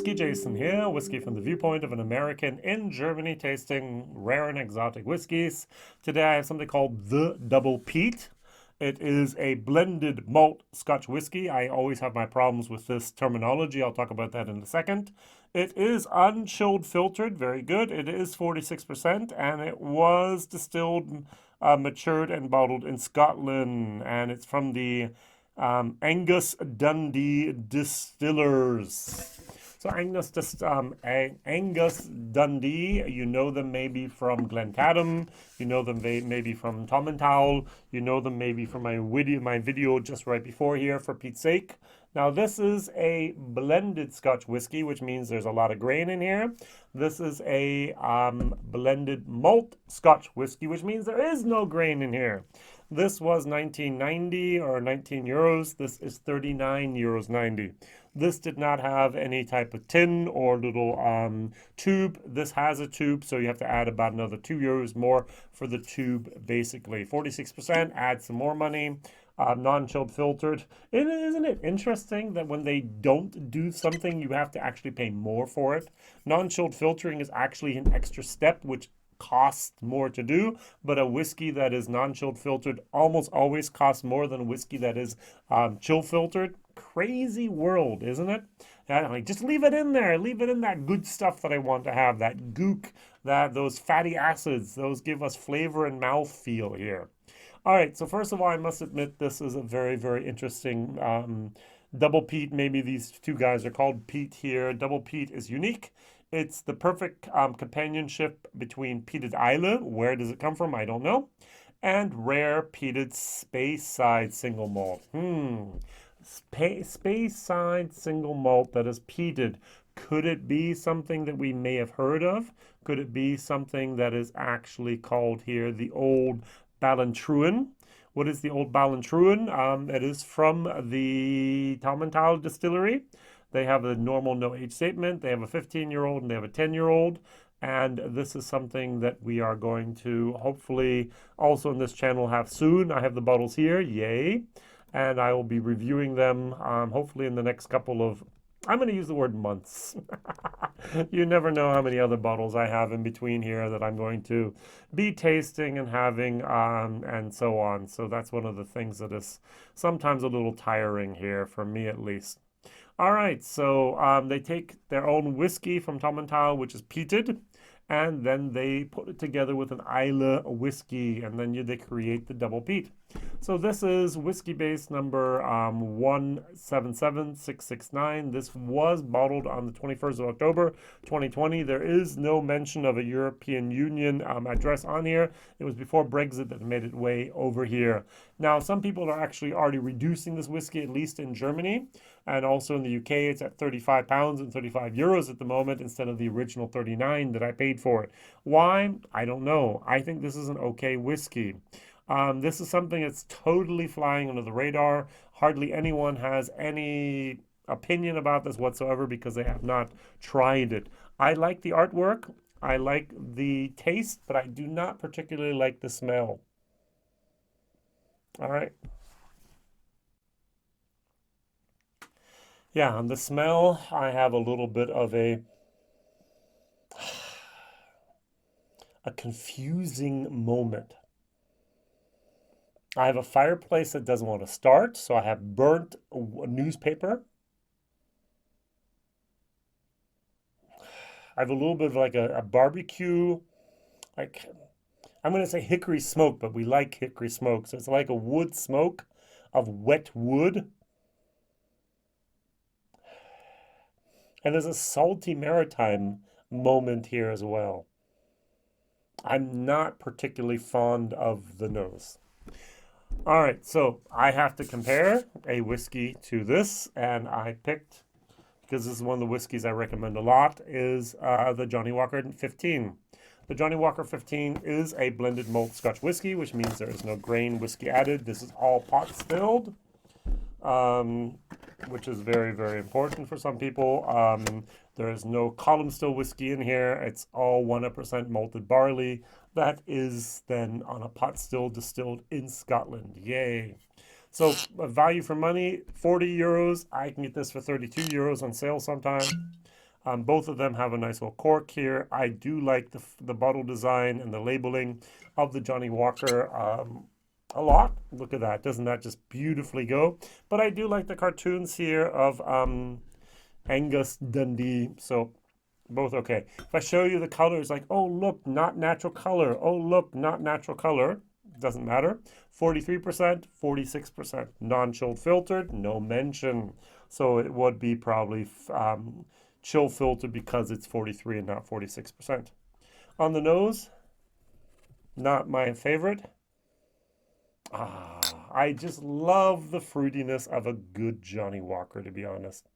WhiskyJason here, whiskey from the viewpoint of an American in Germany tasting rare and exotic whiskeys. Today I have something called the Double Peat. It is a blended malt Scotch whiskey. I always have my problems with this terminology. I'll talk about that in a second. It is unchilled filtered, very good. It is 46% and it was distilled, matured and bottled in Scotland, and it's from the Angus Dundee Distillers. So Angus Dundee, you know them maybe from Glencadam, you know them maybe from Tomintoul, you know them maybe from my video just right before here, For Pete's Sake. Now this is a blended Scotch whiskey, which means there's a lot of grain in here. This is a blended malt Scotch whiskey, which means there is no grain in here. This was 19.90 or 19 euros. This is 39 euros 90. This did not have any type of tin or little tube. This has a tube, so you have to add about another 2 euros more for the tube, basically. 46%, add some more money. Non-chilled filtered. Isn't it interesting that when they don't do something, you have to actually pay more for it? Non-chilled filtering is actually an extra step, which costs more to do, but a whiskey that is non-chilled filtered almost always costs more than a whiskey that is chill filtered. Crazy world, isn't it? Like, just leave it in there. Leave it in that good stuff that I want to have, that gook, those fatty acids. Those give us flavor and mouthfeel here. All right, so first of all, I must admit this is a very, very interesting Double Peat. Maybe these two guys are called Peat here. Double Peat is unique. It's the perfect companionship between peated Islay, where does it come from? I don't know, and rare peated Speyside single malt. Speyside single malt that is peated. Could it be something that we may have heard of? Could it be something that is actually called here the Old Ballantrae? What is the Old Ballantrae? It is from the Tomintoul distillery. They have a normal no age statement. They have a 15-year-old and they have a 10-year-old. And this is something that we are going to hopefully also in this channel have soon. I have the bottles here, yay. And I will be reviewing them hopefully in the next couple of, I'm going to use the word months. You never know how many other bottles I have in between here that I'm going to be tasting and having and so on. So that's one of the things that is sometimes a little tiring here, for me at least. All right, so they take their own whiskey from Tomintoul, which is peated, and then they put it together with an Islay whiskey, and then they create the Double Peat. So this is Whiskybase number 177669. This was bottled on the 21st of October 2020. There is no mention of a European Union address on here. It was before Brexit that made its way over here. Now, some people are actually already reducing this whiskey, at least in Germany, and also in the UK. It's at 35 pounds and 35 euros at the moment instead of the original 39 that I paid for it. Why? I don't know. I think this is an okay whiskey. This is something that's totally flying under the radar. Hardly anyone has any opinion about this whatsoever because they have not tried it. I like the artwork. I like the taste, but I do not particularly like the smell. All right. Yeah, on the smell, I have a little bit of a confusing moment. I have a fireplace that doesn't want to start, so I have burnt newspaper. I have a little bit of like a barbecue, like, I'm going to say hickory smoke, but we like hickory smoke, so it's like a wood smoke of wet wood. And there's a salty maritime moment here as well. I'm not particularly fond of the nose. All right, so I have to compare a whiskey to this, and I picked, because this is one of the whiskeys I recommend a lot, is the Johnnie Walker 15. The Johnnie Walker 15 is a blended malt Scotch whiskey, which means there is no grain whiskey added. This is all pot stilled, which is very, very important for some people. There is no column still whiskey in here. It's all 100% malted barley. That is then on a pot still distilled in Scotland. Yay. So value for money, 40 euros. I can get this for 32 euros on sale sometime. Both of them have a nice little cork here. I do like the bottle design and the labeling of the Johnnie Walker a lot. Look at that. Doesn't that just beautifully go? But I do like the cartoons here of Angus Dundee. So both okay. If I show you the colors, like, oh, look, not natural color. Oh, look, not natural color. Doesn't matter. 43%, 46%. Non-chilled filtered, no mention. So it would be probably chill filtered because it's 43 and not 46%. On the nose, not my favorite. I just love the fruitiness of a good Johnnie Walker, to be honest.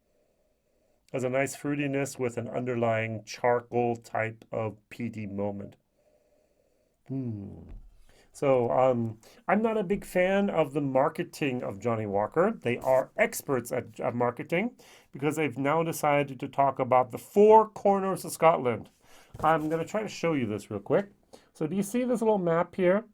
Has a nice fruitiness with an underlying charcoal type of peaty moment. So I'm not a big fan of the marketing of Johnnie Walker. They are experts at marketing because they've now decided to talk about the four corners of Scotland. I'm going to try to show you this real quick. So do you see this little map here?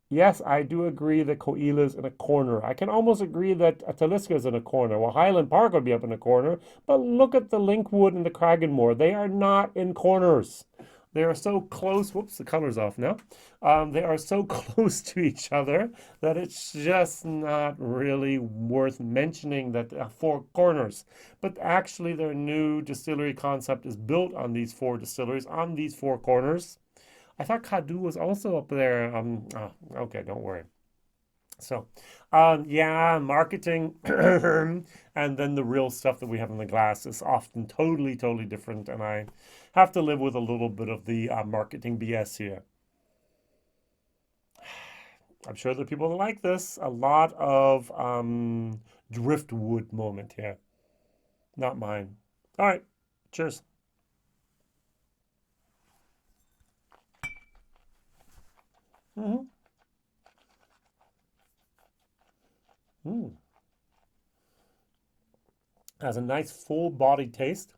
Yes, I do agree that Coila is in a corner. I can almost agree that Taliska is in a corner. Well, Highland Park would be up in a corner. But look at the Linkwood and the Cragganmore. They are not in corners. They are so close. Whoops, the color's off now. They are so close to each other that it's just not really worth mentioning that four corners. But actually, their new distillery concept is built on these four distilleries, on these four corners. I thought Cadu was also up there. Okay, don't worry. So, yeah, marketing and then the real stuff that we have in the glass is often totally, totally different. And I have to live with a little bit of the marketing BS here. I'm sure there are people that like this. A lot of driftwood moment here. Not mine. All right, cheers. Mm-hmm. Has a nice full body taste.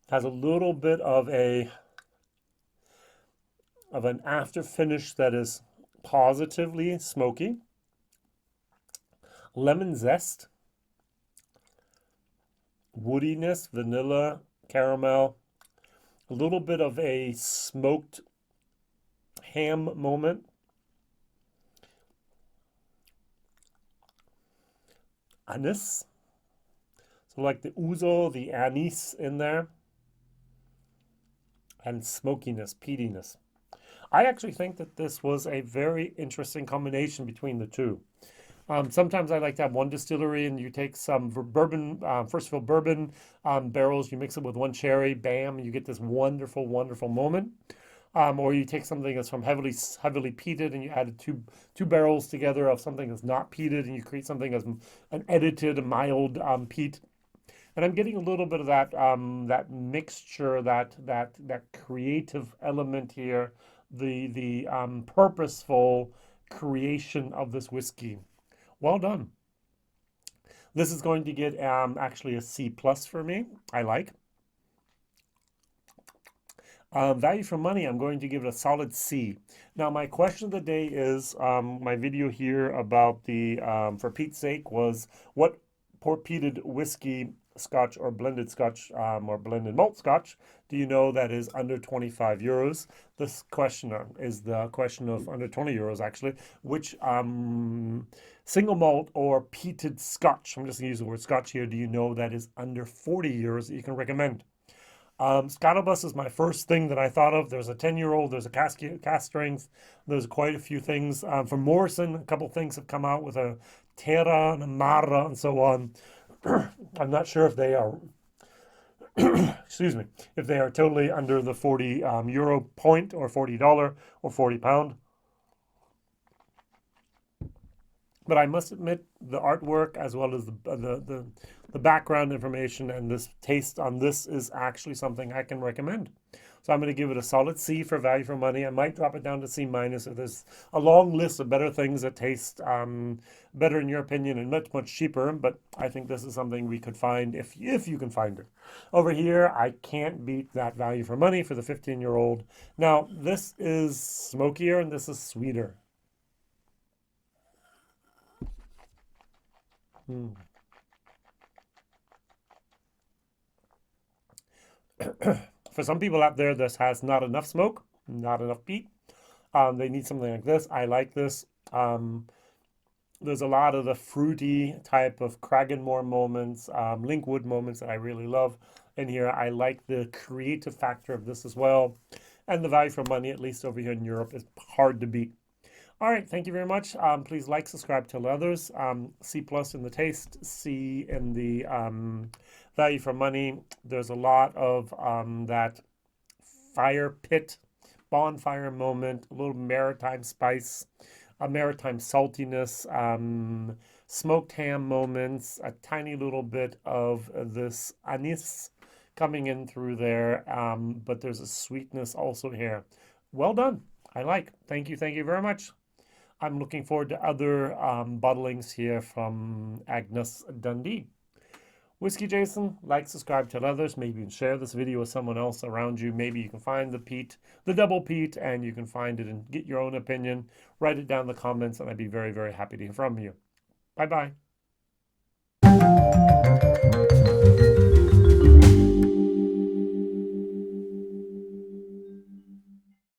Has a little bit of an after finish that is positively smoky. Lemon zest. Woodiness, vanilla, caramel. A little bit of a smoked ham moment. Anise. So like the ouzo, the anise in there. And smokiness, peatiness. I actually think that this was a very interesting combination between the two. Sometimes I like to have one distillery and you take some bourbon, first fill bourbon barrels, you mix it with one cherry, bam, you get this wonderful, wonderful moment. Or you take something that's from heavily peated and you add two barrels together of something that's not peated and you create something as an edited, mild peat. And I'm getting a little bit of that that mixture, that creative element here, the purposeful creation of this whiskey. Well done. This is going to get actually a C plus for me. I like. Value for money, I'm going to give it a solid C. Now, my question of the day is, my video here about the, for Pete's sake, was what peated whiskey, Scotch or blended Scotch or blended malt Scotch do you know that is under 25 euros? This question is the question of under 20 euros actually. Which single malt or peated Scotch, I'm just going to use the word Scotch here, do you know that is under 40 euros that you can recommend? Scatterbus is my first thing that I thought of. There's a 10-year-old, there's a cask strength, there's quite a few things. From Morrison, a couple things have come out with a Terra and a Mara and so on. I'm not sure if they are, excuse me, if they are totally under the 40 euro point or $40 or 40 pound. But I must admit, the artwork as well as the background information and this taste on this is actually something I can recommend. So I'm going to give it a solid C for value for money. I might drop it down to C minus if there's a long list of better things that taste better in your opinion and much, much cheaper. But I think this is something we could find if you can find it. Over here, I can't beat that value for money for the 15-year-old. Now, this is smokier and this is sweeter. For some people out there, this has not enough smoke, not enough peat. They need something like this. I like this. There's a lot of the fruity type of Cragganmore moments, Linkwood moments that I really love in here. I like the creative factor of this as well. And the value for money, at least over here in Europe, is hard to beat. All right, thank you very much. Please like, subscribe, tell others. C plus in the taste, C in the value for money. There's a lot of that fire pit, bonfire moment, a little maritime spice, a maritime saltiness, smoked ham moments, a tiny little bit of this anise coming in through there, but there's a sweetness also here. Well done. I like. Thank you very much. I'm looking forward to other bottlings here from Angus Dundee. WhiskyJason, like, subscribe, tell others. Maybe you can share this video with someone else around you. Maybe you can find the peat, the double peat, and you can find it and get your own opinion. Write it down in the comments, and I'd be very, very happy to hear from you. Bye-bye.